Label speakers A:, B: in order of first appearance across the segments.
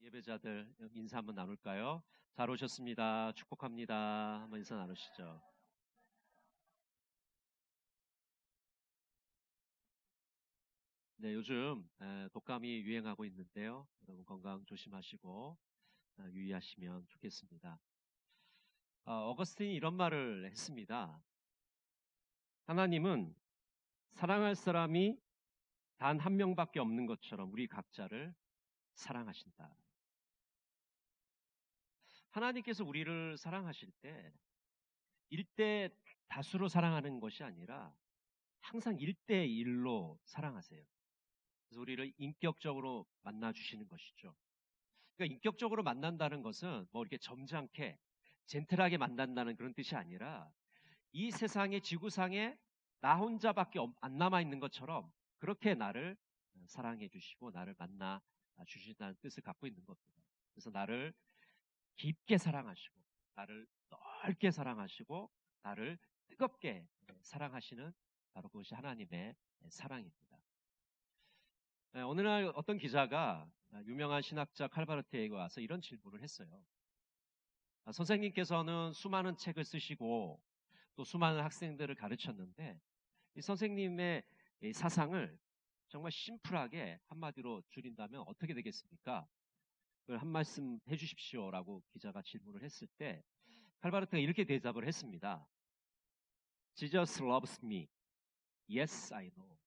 A: 예배자들 인사 한번 나눌까요? 잘 오셨습니다. 축복합니다. 한번 인사 나누시죠. 네, 요즘 독감이 유행하고 있는데요. 여러분 건강 조심하시고 유의하시면 좋겠습니다. 어거스틴이 이런 말을 했습니다. 하나님은 사랑할 사람이 단 한 명밖에 없는 것처럼 우리 각자를 사랑하신다. 하나님께서 우리를 사랑하실 때 일대 다수로 사랑하는 것이 아니라 항상 1대1로 사랑하세요. 그래서 우리를 인격적으로 만나 주시는 것이죠. 그러니까 인격적으로 만난다는 것은 뭐 이렇게 점잖게 젠틀하게 만난다는 그런 뜻이 아니라 이 세상의 지구상에 나 혼자밖에 안 남아 있는 것처럼 그렇게 나를 사랑해 주시고 나를 만나 주신다는 뜻을 갖고 있는 겁니다. 그래서 나를 깊게 사랑하시고 나를 넓게 사랑하시고 나를 뜨겁게 사랑하시는 바로 그것이 하나님의 사랑입니다. 어느 날 어떤 기자가 유명한 신학자 칼바르트에게 와서 이런 질문을 했어요. 선생님께서는 수많은 책을 쓰시고 또 수많은 학생들을 가르쳤는데 이 선생님의 이 사상을 정말 심플하게 한마디로 줄인다면 어떻게 되겠습니까? 그걸 한 말씀 해주십시오라고 기자가 질문을 했을 때 칼바르트가 이렇게 대답을 했습니다. Jesus loves me. Yes, I know.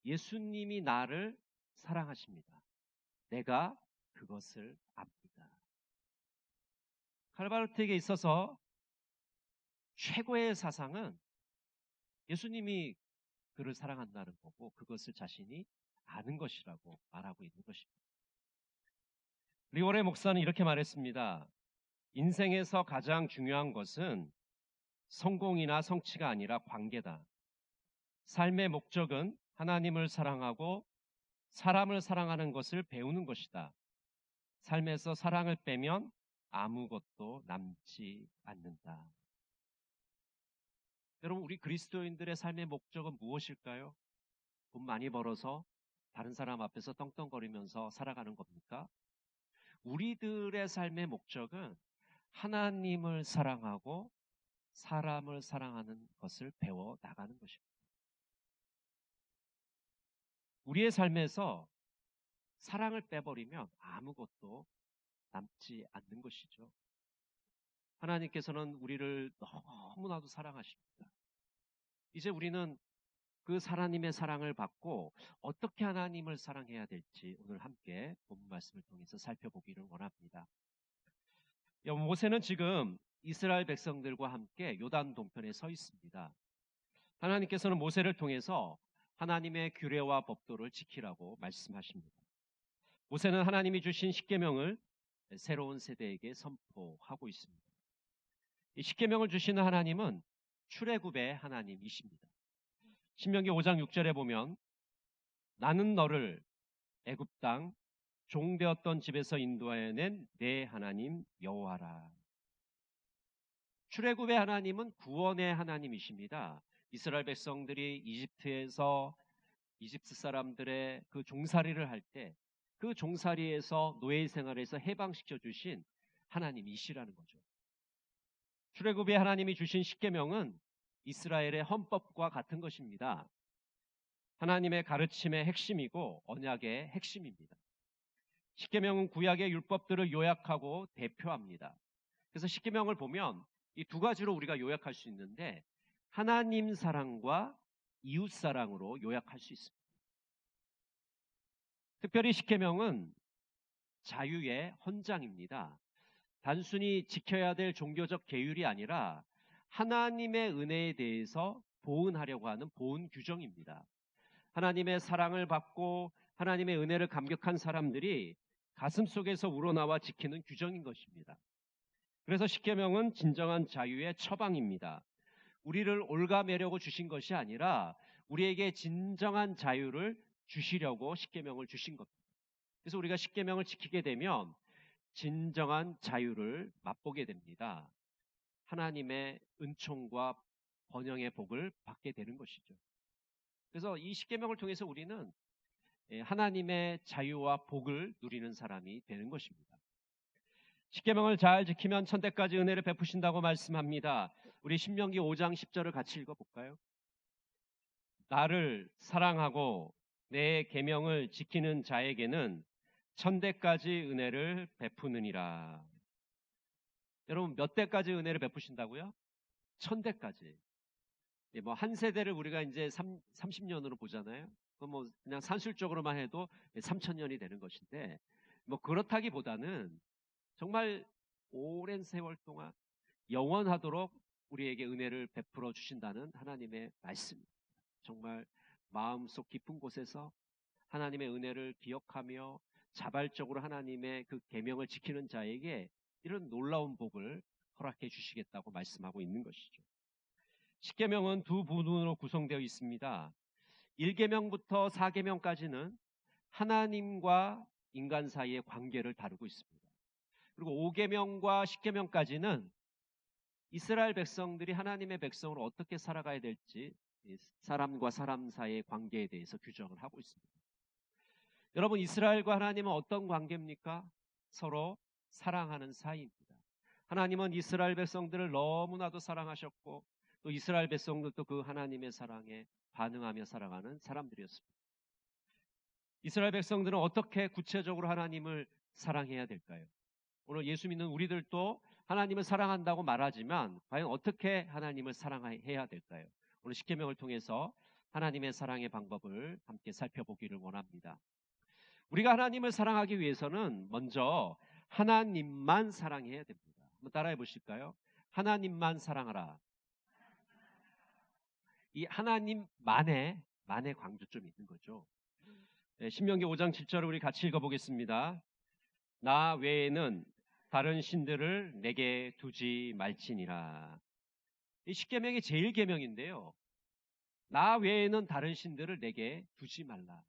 A: 예수님이 나를 사랑하십니다. 내가 그것을 압니다. 칼바르트에게 있어서 최고의 사상은 예수님이 그를 사랑한다는 거고 그것을 자신이 아는 것이라고 말하고 있는 것입니다. 리오레 목사는 이렇게 말했습니다. 인생에서 가장 중요한 것은 성공이나 성취가 아니라 관계다. 삶의 목적은 하나님을 사랑하고 사람을 사랑하는 것을 배우는 것이다. 삶에서 사랑을 빼면 아무것도 남지 않는다. 여러분, 우리 그리스도인들의 삶의 목적은 무엇일까요? 돈 많이 벌어서 다른 사람 앞에서 떵떵거리면서 살아가는 겁니까? 우리들의 삶의 목적은 하나님을 사랑하고 사람을 사랑하는 것을 배워 나가는 것입니다. 우리의 삶에서 사랑을 빼버리면 아무것도 남지 않는 것이죠. 하나님께서는 우리를 너무나도 사랑하십니다. 이제 우리는 그 하나님의 사랑을 받고 어떻게 하나님을 사랑해야 될지 오늘 함께 본문 말씀을 통해서 살펴보기를 원합니다. 모세는 지금 이스라엘 백성들과 함께 요단 동편에 서 있습니다. 하나님께서는 모세를 통해서 하나님의 규례와 법도를 지키라고 말씀하십니다. 모세는 하나님이 주신 십계명을 새로운 세대에게 선포하고 있습니다. 이 십계명을 주시는 하나님은 출애굽의 하나님이십니다. 신명기 5장 6절에 보면 나는 너를 애굽 땅 종되었던 집에서 인도하여낸 내 하나님 여호와라. 출애굽의 하나님은 구원의 하나님이십니다. 이스라엘 백성들이 이집트에서 이집트 사람들의 그 종살이를 할 때 그 종살이에서 노예 생활에서 해방시켜 주신 하나님이시라는 거죠. 출애굽의 하나님이 주신 십계명은 이스라엘의 헌법과 같은 것입니다. 하나님의 가르침의 핵심이고 언약의 핵심입니다. 십계명은 구약의 율법들을 요약하고 대표합니다. 그래서 십계명을 보면 이 두 가지로 우리가 요약할 수 있는데 하나님 사랑과 이웃 사랑으로 요약할 수 있습니다. 특별히 십계명은 자유의 헌장입니다. 단순히 지켜야 될 종교적 계율이 아니라 하나님의 은혜에 대해서 보은하려고 하는 보은 규정입니다. 하나님의 사랑을 받고 하나님의 은혜를 감격한 사람들이 가슴속에서 우러나와 지키는 규정인 것입니다. 그래서 십계명은 진정한 자유의 처방입니다. 우리를 올가매려고 주신 것이 아니라 우리에게 진정한 자유를 주시려고 십계명을 주신 겁니다. 그래서 우리가 십계명을 지키게 되면 진정한 자유를 맛보게 됩니다. 하나님의 은총과 번영의 복을 받게 되는 것이죠. 그래서 이 십계명을 통해서 우리는 하나님의 자유와 복을 누리는 사람이 되는 것입니다. 십계명을 잘 지키면 천대까지 은혜를 베푸신다고 말씀합니다. 우리 신명기 5장 10절을 같이 읽어볼까요? 나를 사랑하고 내 계명을 지키는 자에게는 천대까지 은혜를 베푸느니라. 여러분, 몇 대까지 은혜를 베푸신다고요? 천대까지. 뭐 한 세대를 우리가 이제 30년으로 보잖아요. 뭐 그냥 산술적으로만 해도 3,000년이 되는 것인데, 뭐 그렇다기보다는 정말 오랜 세월 동안 영원하도록 우리에게 은혜를 베풀어 주신다는 하나님의 말씀입니다. 정말 마음속 깊은 곳에서 하나님의 은혜를 기억하며 자발적으로 하나님의 그 계명을 지키는 자에게 이런 놀라운 복을 허락해 주시겠다고 말씀하고 있는 것이죠. 십계명은 두 부분으로 구성되어 있습니다. 1계명부터 4계명까지는 하나님과 인간 사이의 관계를 다루고 있습니다. 그리고 5계명과 10계명까지는 이스라엘 백성들이 하나님의 백성으로 어떻게 살아가야 될지, 사람과 사람 사이의 관계에 대해서 규정을 하고 있습니다. 여러분, 이스라엘과 하나님은 어떤 관계입니까? 서로 사랑하는 사이입니다. 하나님은 이스라엘 백성들을 너무나도 사랑하셨고, 또 이스라엘 백성들도 그 하나님의 사랑에 반응하며 살아가는 사람들이었습니다. 이스라엘 백성들은 어떻게 구체적으로 하나님을 사랑해야 될까요? 오늘 예수 믿는 우리들도 하나님을 사랑한다고 말하지만 과연 어떻게 하나님을 사랑해야 될까요? 오늘 십계명을 통해서 하나님의 사랑의 방법을 함께 살펴보기를 원합니다. 우리가 하나님을 사랑하기 위해서는 먼저 하나님만 사랑해야 됩니다. 한번 따라해 보실까요? 하나님만 사랑하라. 이 하나님만의 강조점이 있는 거죠. 신명기 5장 7절을 우리 같이 읽어보겠습니다. 나 외에는 다른 신들을 내게 두지 말지니라. 이 십계명이 제일 계명인데요. 나 외에는 다른 신들을 내게 두지 말라.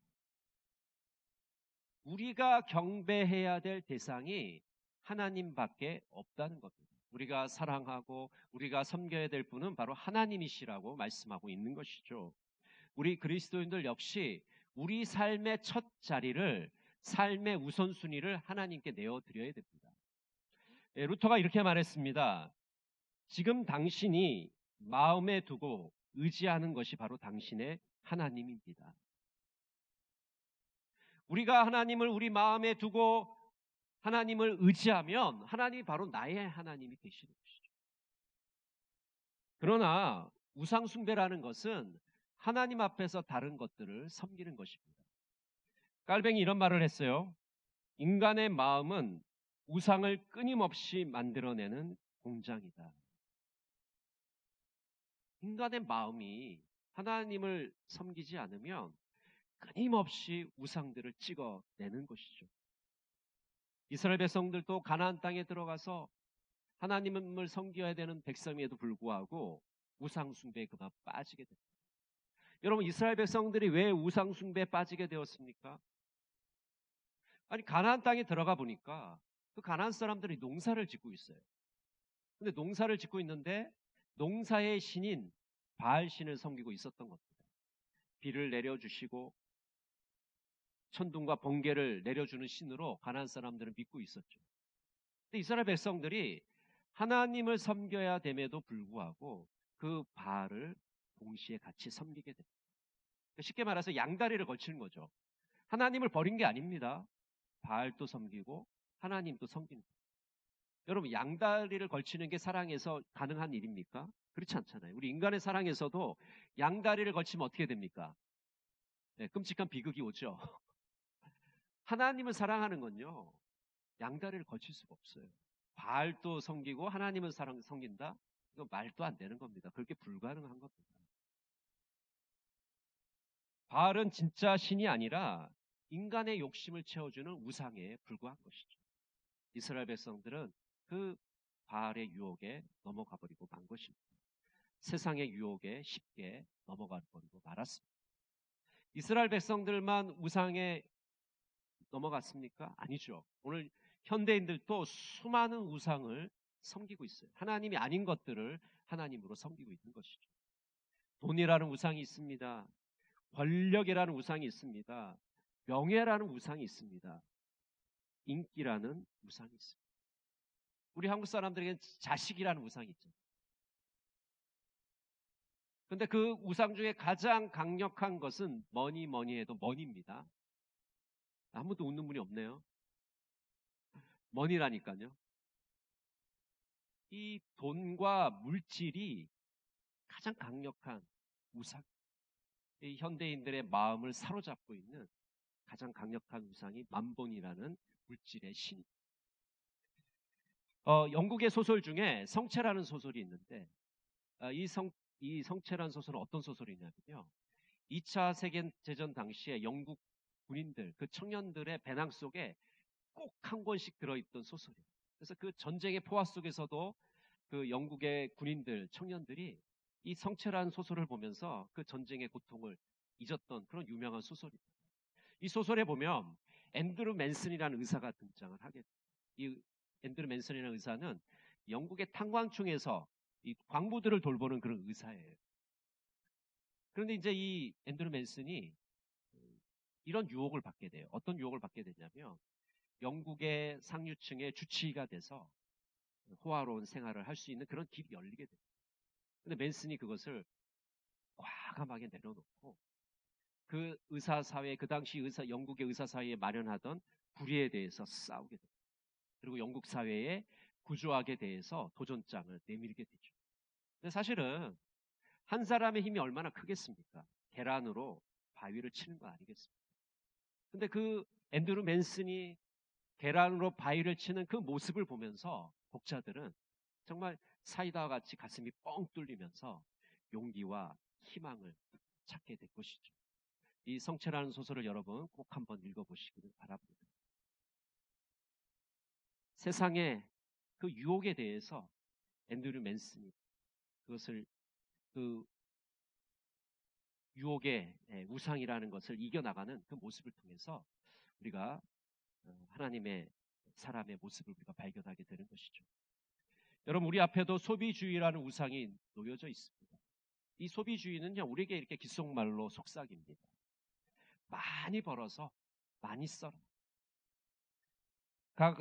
A: 우리가 경배해야 될 대상이 하나님밖에 없다는 겁니다. 우리가 사랑하고 우리가 섬겨야 될 분은 바로 하나님이시라고 말씀하고 있는 것이죠. 우리 그리스도인들 역시 우리 삶의 첫 자리를, 삶의 우선순위를 하나님께 내어드려야 됩니다. 루터가 이렇게 말했습니다. 지금 당신이 마음에 두고 의지하는 것이 바로 당신의 하나님입니다. 우리가 하나님을 우리 마음에 두고 하나님을 의지하면 하나님이 바로 나의 하나님이 되시는 것이죠. 그러나 우상 숭배라는 것은 하나님 앞에서 다른 것들을 섬기는 것입니다. 깔뱅이 이런 말을 했어요. 인간의 마음은 우상을 끊임없이 만들어내는 공장이다. 인간의 마음이 하나님을 섬기지 않으면 끊임없이 우상들을 찍어내는 것이죠. 이스라엘 백성들도 가나안 땅에 들어가서 하나님을 섬겨야 되는 백성에도 불구하고 우상 숭배에 그만 빠지게 됩니다. 여러분, 이스라엘 백성들이 왜 우상 숭배에 빠지게 되었습니까? 아니, 가나안 땅에 들어가 보니까 그 가나안 사람들이 농사를 짓고 있어요. 근데 농사를 짓고 있는데 농사의 신인 바알 신을 섬기고 있었던 겁니다. 비를 내려주시고 천둥과 번개를 내려주는 신으로 가나안 사람들은 믿고 있었죠. 근데 이스라엘 백성들이 하나님을 섬겨야 됨에도 불구하고 그 바알을 동시에 같이 섬기게 됩니다. 쉽게 말해서 양다리를 걸치는 거죠. 하나님을 버린 게 아닙니다. 바알도 섬기고 하나님도 섬기는 거예요. 여러분, 양다리를 걸치는 게 사랑에서 가능한 일입니까? 그렇지 않잖아요. 우리 인간의 사랑에서도 양다리를 걸치면 어떻게 됩니까? 네, 끔찍한 비극이 오죠. 하나님을 사랑하는 건요, 양다리를 걸칠 수가 없어요. 바알도 섬기고 하나님을 섬긴다? 이거 말도 안 되는 겁니다. 그렇게 불가능한 겁니다. 바알은 진짜 신이 아니라 인간의 욕심을 채워주는 우상에 불과한 것이죠. 이스라엘 백성들은 그 바알의 유혹에 넘어가 버리고 만 것입니다. 세상의 유혹에 쉽게 넘어가 버리고 말았습니다. 이스라엘 백성들만 우상에 넘어갔습니까? 아니죠. 오늘 현대인들도 수많은 우상을 섬기고 있어요. 하나님이 아닌 것들을 하나님으로 섬기고 있는 것이죠. 돈이라는 우상이 있습니다. 권력이라는 우상이 있습니다. 명예라는 우상이 있습니다. 인기라는 우상이 있습니다. 우리 한국 사람들에게는 자식이라는 우상이 있죠. 근데 그 우상 중에 가장 강력한 것은 뭐니 해도 머니입니다. 아무도 웃는 분이 없네요. 머니라니까요. 이 돈과 물질이 가장 강력한 우상, 이 현대인들의 마음을 사로잡고 있는 가장 강력한 우상이 만본이라는 물질의 신. 영국의 소설 중에 성체라는 소설이 있는데 이 성체라는 소설은 어떤 소설이냐면요. 2차 세계대전 당시에 영국 군인들, 그 청년들의 배낭 속에 꼭 한 권씩 들어있던 소설이에요. 그래서 그 전쟁의 포화 속에서도 그 영국의 군인들, 청년들이 이 성체라는 소설을 보면서 그 전쟁의 고통을 잊었던 그런 유명한 소설입니다. 이 소설에 보면 앤드루 맨슨이라는 의사가 등장을 하게 됩니다. 이 앤드루 맨슨이라는 의사는 영국의 탄광청에서 이 광부들을 돌보는 그런 의사예요. 그런데 이제 이 앤드루 맨슨이 이런 유혹을 받게 돼요. 어떤 유혹을 받게 되냐면 영국의 상류층의 주치의가 돼서 호화로운 생활을 할 수 있는 그런 길이 열리게 됩니다. 근데 맨슨이 그것을 과감하게 내려놓고 그 의사사회, 그 당시 영국의 의사사회에 마련하던 불의에 대해서 싸우게 됩니다. 그리고 영국 사회의 구조학에 대해서 도전장을 내밀게 되죠. 근데 사실은 한 사람의 힘이 얼마나 크겠습니까? 계란으로 바위를 치는 거 아니겠습니까? 근데 그 앤드루 맨슨이 계란으로 바위를 치는 그 모습을 보면서 독자들은 정말 사이다와 같이 가슴이 뻥 뚫리면서 용기와 희망을 찾게 될 것이죠. 이 성체라는 소설을 여러분 꼭 한번 읽어보시기를 바랍니다. 세상의 그 유혹에 대해서 앤드류 맨슨이 그것을 그 유혹의 우상이라는 것을 이겨나가는 그 모습을 통해서 우리가 하나님의 사람의 모습을 우리가 발견하게 되는 것이죠. 여러분, 우리 앞에도 소비주의라는 우상이 놓여져 있습니다. 이 소비주의는요, 우리에게 이렇게 귓속말로 속삭입니다. 많이 벌어서 많이 써라.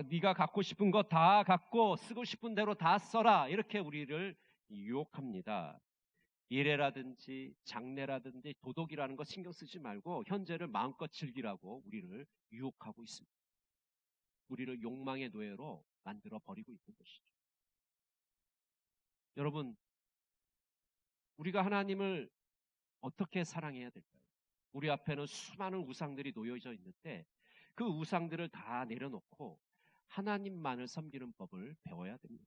A: 네가 갖고 싶은 거 다 갖고 쓰고 싶은 대로 다 써라. 이렇게 우리를 유혹합니다. 미래라든지 장래라든지 도덕이라는 거 신경 쓰지 말고 현재를 마음껏 즐기라고 우리를 유혹하고 있습니다. 우리를 욕망의 노예로 만들어 버리고 있는 것이죠. 여러분, 우리가 하나님을 어떻게 사랑해야 될까요? 우리 앞에는 수많은 우상들이 놓여져 있는데 그 우상들을 다 내려놓고 하나님만을 섬기는 법을 배워야 됩니다.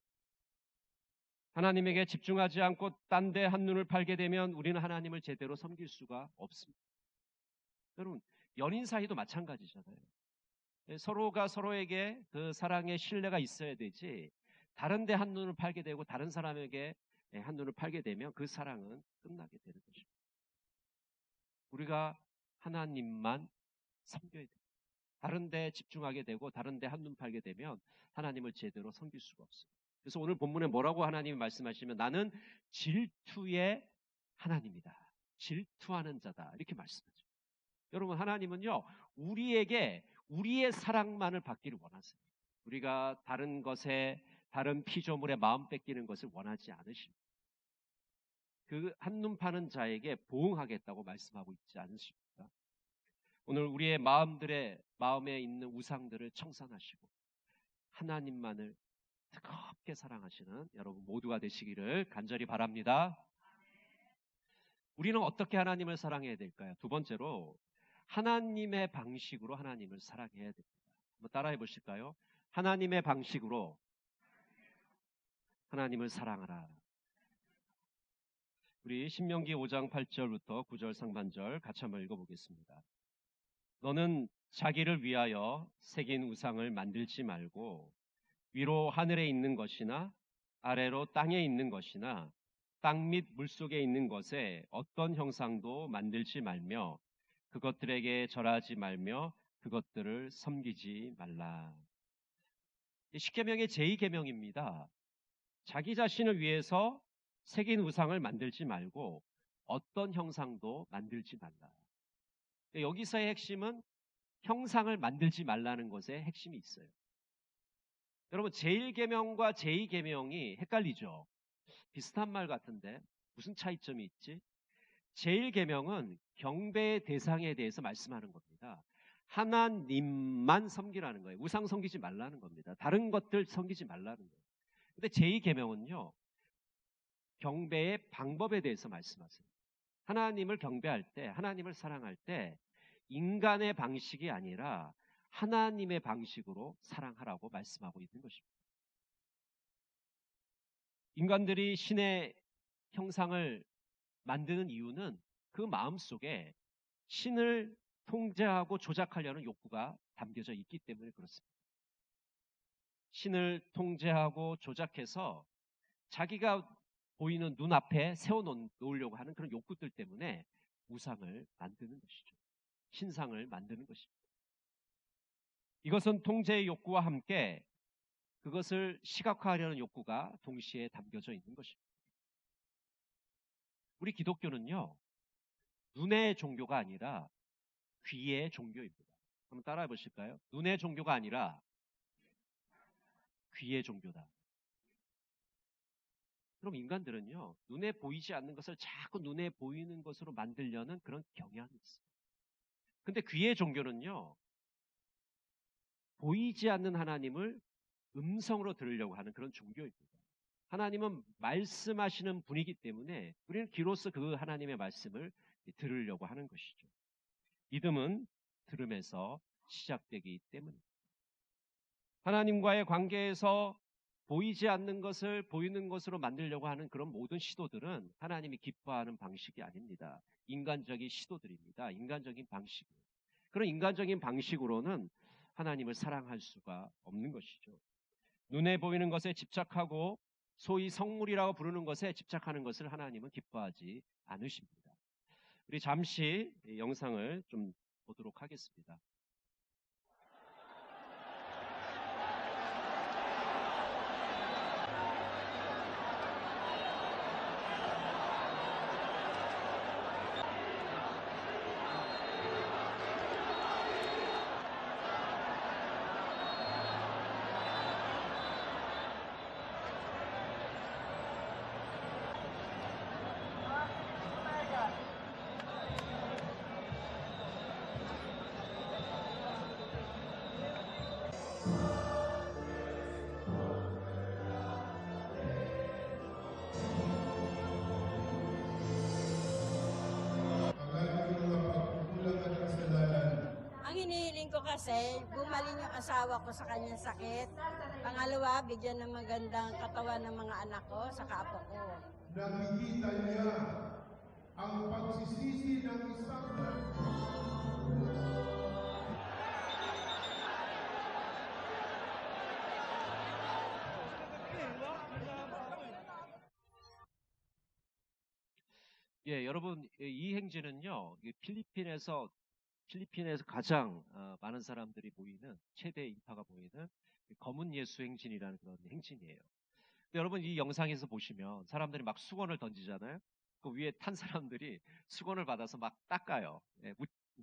A: 하나님에게 집중하지 않고 딴 데 한눈을 팔게 되면 우리는 하나님을 제대로 섬길 수가 없습니다. 여러분, 연인 사이도 마찬가지잖아요. 서로가 서로에게 그 사랑의 신뢰가 있어야 되지 다른 데 한눈을 팔게 되고 다른 사람에게 한눈을 팔게 되면 그 사랑은 끝나게 되는 것입니다. 우리가 하나님만 섬겨야 됩니다. 다른 데 집중하게 되고 다른 데 한눈 팔게 되면 하나님을 제대로 섬길 수가 없어요. 그래서 오늘 본문에 뭐라고 하나님이 말씀하시면 나는 질투의 하나님이다. 질투하는 자다. 이렇게 말씀하죠. 여러분, 하나님은요, 우리에게 우리의 사랑만을 받기를 원하세요. 우리가 다른 것에, 다른 피조물에 마음 뺏기는 것을 원하지 않으십니다. 그 한눈 파는 자에게 보응하겠다고 말씀하고 있지 않으십니까? 오늘 우리의 마음에 있는 우상들을 청산하시고 하나님만을 뜨겁게 사랑하시는 여러분 모두가 되시기를 간절히 바랍니다. 우리는 어떻게 하나님을 사랑해야 될까요? 두 번째로 하나님의 방식으로 하나님을 사랑해야 됩니다. 한번 따라해 보실까요? 하나님의 방식으로 하나님을 사랑하라. 우리 신명기 5장 8절부터 9절 상반절 같이 한번 읽어보겠습니다. 너는 자기를 위하여 새긴 우상을 만들지 말고 위로 하늘에 있는 것이나 아래로 땅에 있는 것이나 땅 및 물속에 있는 것에 어떤 형상도 만들지 말며 그것들에게 절하지 말며 그것들을 섬기지 말라. 십계명의 제2계명입니다. 자기 자신을 위해서 새긴 우상을 만들지 말고 어떤 형상도 만들지 말라. 여기서의 핵심은 형상을 만들지 말라는 것에 핵심이 있어요. 여러분, 제1계명과 제2계명이 헷갈리죠? 비슷한 말 같은데 무슨 차이점이 있지? 제1계명은 경배의 대상에 대해서 말씀하는 겁니다. 하나님만 섬기라는 거예요. 우상 섬기지 말라는 겁니다. 다른 것들 섬기지 말라는 거예요. 근데 제2계명은요, 경배의 방법에 대해서 말씀하세요. 하나님을 경배할 때, 하나님을 사랑할 때 인간의 방식이 아니라 하나님의 방식으로 사랑하라고 말씀하고 있는 것입니다. 인간들이 신의 형상을 만드는 이유는 그 마음속에 신을 통제하고 조작하려는 욕구가 담겨져 있기 때문에 그렇습니다. 신을 통제하고 조작해서 자기가 보이는 눈앞에 세워놓으려고 하는 그런 욕구들 때문에 우상을 만드는 것이죠. 신상을 만드는 것입니다. 이것은 통제의 욕구와 함께 그것을 시각화하려는 욕구가 동시에 담겨져 있는 것입니다. 우리 기독교는요, 눈의 종교가 아니라 귀의 종교입니다. 한번 따라해 보실까요? 눈의 종교가 아니라 귀의 종교다. 그럼 인간들은요, 눈에 보이지 않는 것을 자꾸 눈에 보이는 것으로 만들려는 그런 경향이 있어요. 근데 귀의 종교는요, 보이지 않는 하나님을 음성으로 들으려고 하는 그런 종교입니다. 하나님은 말씀하시는 분이기 때문에 우리는 귀로서 그 하나님의 말씀을 들으려고 하는 것이죠. 믿음은 들음에서 시작되기 때문입니다. 하나님과의 관계에서 보이지 않는 것을 보이는 것으로 만들려고 하는 그런 모든 시도들은 하나님이 기뻐하는 방식이 아닙니다. 인간적인 시도들입니다. 인간적인 방식. 그런 인간적인 방식으로는 하나님을 사랑할 수가 없는 것이죠. 눈에 보이는 것에 집착하고 소위 성물이라고 부르는 것에 집착하는 것을 하나님은 기뻐하지 않으십니다. 우리 잠시 이 영상을 좀 보도록 하겠습니다.
B: Ang hinihiling ko kasi, gumaling yung asawa ko sa kanyang sakit. Pangalawa, bigyan ng magandang katawan ng mga anak ko sa apo ko.
C: Nakikita niya ang pagsisisi ng isang
A: 예, 여러분, 이 행진은요, 필리핀에서 가장 많은 사람들이 모이는 최대 인파가 모이는 검은 예수 행진이라는 그런 행진이에요. 근데 여러분, 이 영상에서 보시면 사람들이 막 수건을 던지잖아요. 그 위에 탄 사람들이 수건을 받아서 막 닦아요. 예,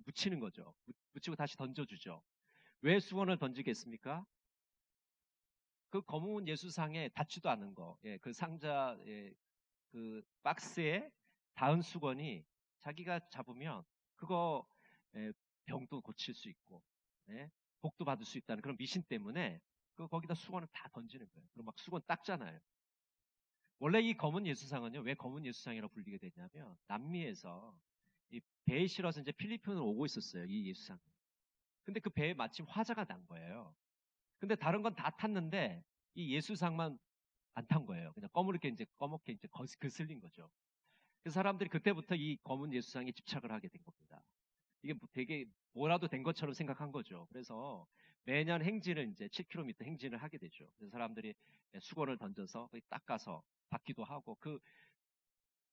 A: 묻히는 거죠. 묻히고 다시 던져주죠. 왜 수건을 던지겠습니까? 그 검은 예수상에 닿지도 않은 거, 예, 그 상자, 예, 그 박스에 닿은 수건이 자기가 잡으면 그거 병도 고칠 수 있고, 예, 복도 받을 수 있다는 그런 미신 때문에 거기다 수건을 다 던지는 거예요. 그럼 막 수건 닦잖아요. 원래 이 검은 예수상은요, 왜 검은 예수상이라고 불리게 되냐면 남미에서 이 배에 실어서 이제 필리핀으로 오고 있었어요, 이 예수상. 근데 그 배에 마침 화재가 난 거예요. 근데 다른 건 다 탔는데 이 예수상만 안 탄 거예요. 그냥 검게 이제 거슬린 거죠. 그래서 사람들이 그때부터 이 검은 예수상에 집착을 하게 된 겁니다. 이게 되게 뭐라도 된 것처럼 생각한 거죠. 그래서 매년 행진을 이제 7km 행진을 하게 되죠. 그래서 사람들이 수건을 던져서 닦아서 받기도 하고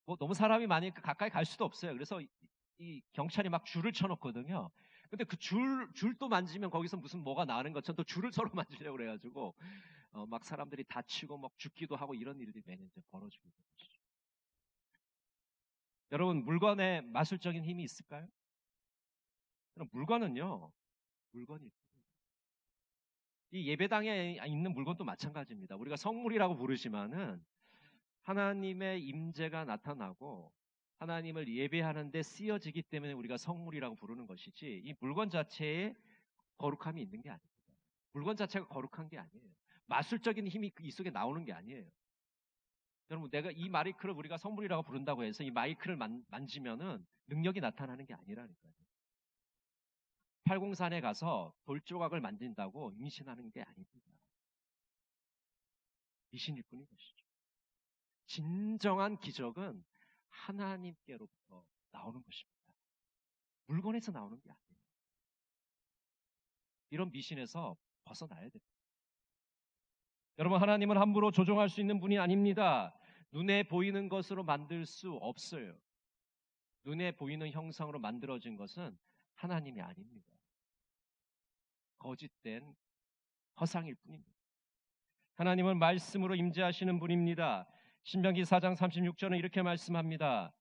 A: 뭐 너무 사람이 많으니까 가까이 갈 수도 없어요. 그래서 이 경찰이 막 줄을 쳐놓거든요. 근데 그 줄도 만지면 거기서 무슨 뭐가 나는 것처럼 또 줄을 서로 만지려고 그래가지고 막 사람들이 다치고 막 죽기도 하고 이런 일들이 매년 이제 벌어지고 있는 것이죠. 여러분, 물건에 마술적인 힘이 있을까요? 그럼 물건은요, 물건일 뿐입니다. 이 예배당에 있는 물건도 마찬가지입니다. 우리가 성물이라고 부르지만은 하나님의 임재가 나타나고 하나님을 예배하는데 쓰여지기 때문에 우리가 성물이라고 부르는 것이지, 이 물건 자체에 거룩함이 있는 게 아닙니다. 물건 자체가 거룩한 게 아니에요. 마술적인 힘이 이 속에 나오는 게 아니에요. 여러분, 내가 이 마이크를 우리가 성물이라고 부른다고 해서 이 마이크를 만지면은 능력이 나타나는 게 아니라니까요. 팔공산에 가서 돌조각을 만진다고 임신하는 게 아닙니다. 미신일 뿐인 것이죠. 진정한 기적은 하나님께로부터 나오는 것입니다. 물건에서 나오는 게 아니에요. 이런 미신에서 벗어나야 됩니다. 여러분, 하나님은 함부로 조종할 수 있는 분이 아닙니다. 눈에 보이는 것으로 만들 수 없어요. 눈에 보이는 형상으로 만들어진 것은 하나님이 아닙니다. 거짓된 허상일 뿐입니다. 하나님은 말씀으로 임재하시는 분입니다. 신명기 4장 36절은 이렇게 말씀합니다.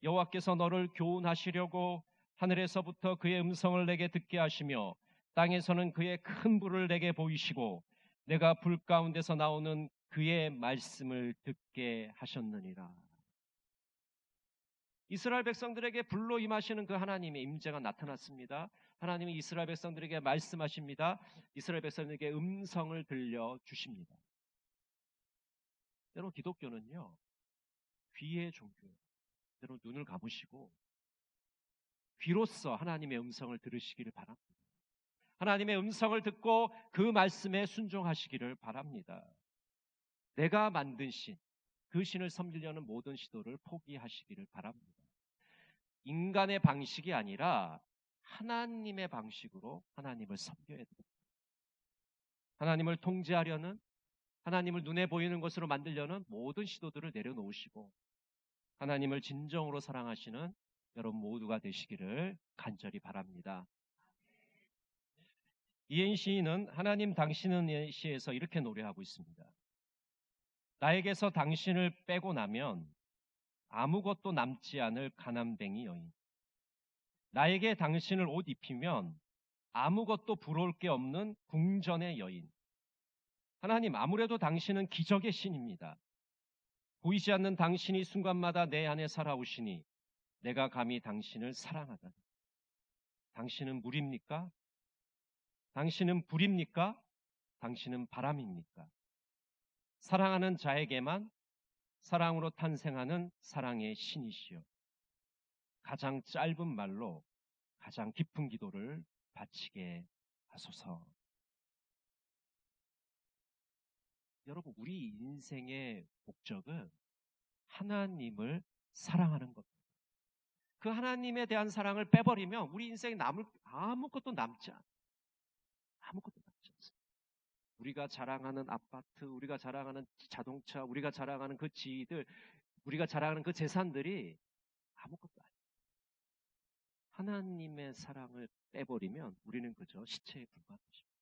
A: 여호와께서 너를 교훈하시려고 하늘에서부터 그의 음성을 내게 듣게 하시며 땅에서는 그의 큰 불을 내게 보이시고 내가 불 가운데서 나오는 그의 말씀을 듣게 하셨느니라. 이스라엘 백성들에게 불로 임하시는 그 하나님의 임재가 나타났습니다. 하나님이 이스라엘 백성들에게 말씀하십니다. 이스라엘 백성들에게 음성을 들려주십니다. 여러분, 기독교는요, 귀의 종교예요. 여러분, 눈을 감으시고 귀로써 하나님의 음성을 들으시기를 바랍니다. 하나님의 음성을 듣고 그 말씀에 순종하시기를 바랍니다. 내가 만든 신, 그 신을 섬기려는 모든 시도를 포기하시기를 바랍니다. 인간의 방식이 아니라 하나님의 방식으로 하나님을 섬겨야 됩니다. 하나님을 통제하려는, 하나님을 눈에 보이는 것으로 만들려는 모든 시도들을 내려놓으시고 하나님을 진정으로 사랑하시는 여러분 모두가 되시기를 간절히 바랍니다. 이엔 시인은 하나님 당신은 시에서 이렇게 노래하고 있습니다. 나에게서 당신을 빼고 나면 아무것도 남지 않을 가난뱅이 여인. 나에게 당신을 옷 입히면 아무것도 부러울 게 없는 궁전의 여인. 하나님, 아무래도 당신은 기적의 신입니다. 보이지 않는 당신이 순간마다 내 안에 살아오시니 내가 감히 당신을 사랑하다니. 당신은 물입니까? 당신은 불입니까? 당신은 바람입니까? 사랑하는 자에게만 사랑으로 탄생하는 사랑의 신이시여. 가장 짧은 말로 가장 깊은 기도를 바치게 하소서. 여러분, 우리 인생의 목적은 하나님을 사랑하는 것. 그 하나님에 대한 사랑을 빼버리면 우리 인생에 아무것도 남지 않아요. 아무것도 남지 않습니다. 우리가 자랑하는 아파트, 우리가 자랑하는 자동차, 우리가 자랑하는 그 지위들, 우리가 자랑하는 그 재산들이 아무것도 아니에요. 하나님의 사랑을 빼버리면 우리는 그저 시체에 불과한 것입니다.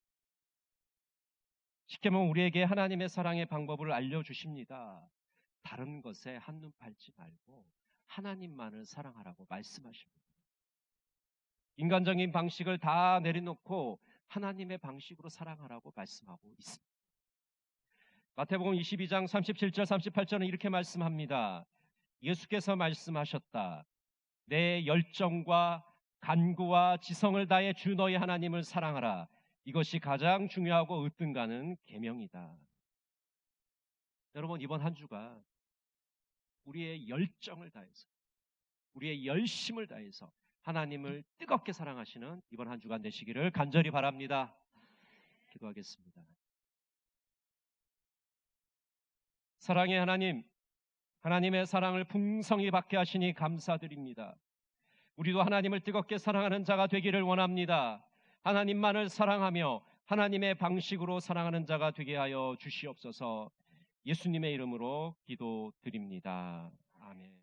A: 쉽게 말하면 우리에게 하나님의 사랑의 방법을 알려주십니다. 다른 것에 한눈 팔지 말고 하나님만을 사랑하라고 말씀하십니다. 인간적인 방식을 다 내려놓고 하나님의 방식으로 사랑하라고 말씀하고 있습니다. 마태복음 22장 37절 38절은 이렇게 말씀합니다. 예수께서 말씀하셨다. 내 열정과 간구와 지성을 다해 주 너희 하나님을 사랑하라. 이것이 가장 중요하고 으뜸가는 계명이다. 여러분, 이번 한 주가 우리의 열정을 다해서, 우리의 열심을 다해서 하나님을 뜨겁게 사랑하시는 이번 한 주간 되시기를 간절히 바랍니다. 기도하겠습니다. 사랑의 하나님, 하나님의 사랑을 풍성히 받게 하시니 감사드립니다. 우리도 하나님을 뜨겁게 사랑하는 자가 되기를 원합니다. 하나님만을 사랑하며 하나님의 방식으로 사랑하는 자가 되게 하여 주시옵소서. 예수님의 이름으로 기도드립니다. 아멘.